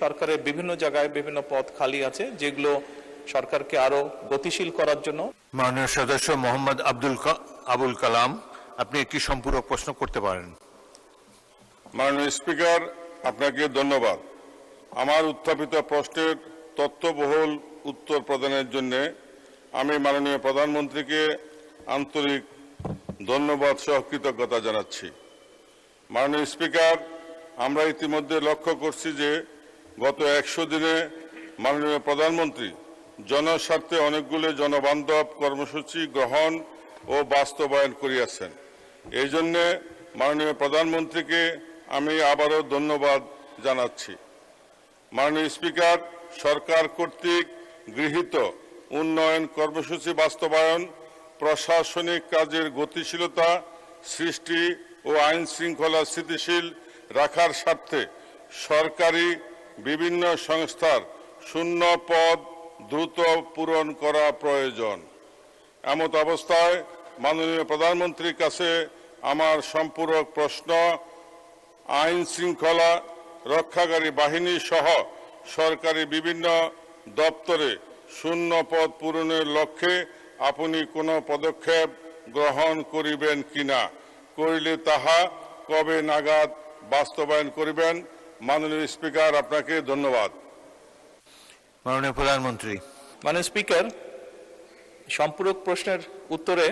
সরকারের বিভিন্ন জায়গায় বিভিন্ন পদ খালি আছে, যেগুলো সরকারকে আরো গতিশীল করার জন্য। মাননীয় সদস্য মোহাম্মদ আবুল কালাম, আপনি একটি সম্পূরক প্রশ্ন করতে পারেন। মাননীয় স্পিকার, আপনাকে ধন্যবাদ। আমার উত্থাপিত প্রশ্নের তথ্যবহুল উত্তর প্রদানের জন্য আমি মাননীয় প্রধানমন্ত্রীকে আন্তরিক ধন্যবাদ সহ কৃতজ্ঞতা জানাচ্ছি। মাননীয় স্পিকার, আমরা ইতিমধ্যে লক্ষ্য করছি যে গত 100 দিনে মাননীয় প্রধানমন্ত্রী জনস্বার্থে অনেকগুলো জনবান্ধব কর্মসূচি গ্রহণ ও বাস্তবায়ন করিয়াছেন। এই জন্য মাননীয় প্রধানমন্ত্রীকে আমি আবারও ধন্যবাদ জানাচ্ছি। মাননীয় স্পিকার, সরকার কর্তৃক গৃহীত উন্নয়ন কর্মসূচি বাস্তবায়ন, প্রশাসনিক কাজের গতিশীলতা সৃষ্টি ও আইন শৃঙ্খলা স্থিতিশীল রাখার স্বার্থে সরকারি বিভিন্ন সংস্থার শূন্য পদ দ্রুত পূরণ করা প্রয়োজন। এমত অবস্থায় মাননীয় প্রধানমন্ত্রীর কাছে আমার সম্পূরক প্রশ্ন, আইন শৃঙ্খলা রক্ষাকারী বাহিনী সহ সরকারি বিভিন্ন দপ্তরে শূন্য পদ পূরণের লক্ষ্যে আপনি কোনো পদক্ষেপ গ্রহণ করিবেন কিনা, করিলে তাহা কবে নাগাদ বাস্তবায়ন করিবেন? মাননীয় স্পিকার, আপনাকে ধন্যবাদ। মাননীয় প্রধানমন্ত্রী। মাননীয় স্পিকার, সম্পূরক প্রশ্নের উত্তরে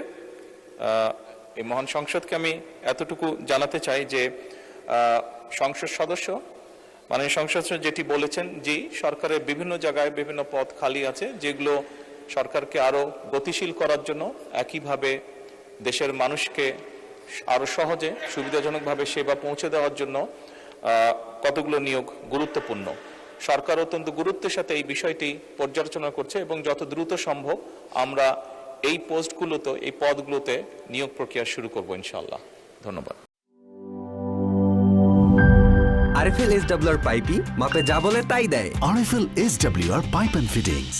এই মহান সংসদকে আমি এতটুকু জানাতে চাই যে সংসদ সদস্য মাননীয় সংসদ যেটি বলেছেন, জি, সরকারের বিভিন্ন জায়গায় বিভিন্ন পদ খালি আছে, যেগুলো সরকারকে আরো গতিশীল করার জন্য, একইভাবে দেশের মানুষকে আরো সহজে সুবিধাজনকভাবে সেবা পৌঁছে দেওয়ার জন্য কতগুলো নিয়োগ গুরুত্বপূর্ণ। সরকার অত্যন্ত গুরুত্বের সাথে এই বিষয়টি পর্যালোচনা করছে এবং যত দ্রুত সম্ভব আমরা এই পোস্টগুলোতে, এই পদগুলোতে নিয়োগ প্রক্রিয়া শুরু করব ইনশাআল্লাহ। ধন্যবাদ। আরএফএল SWR পাইপই মাপে যা বলে তাই দেয়। RFL SWR Pipe and Fittings।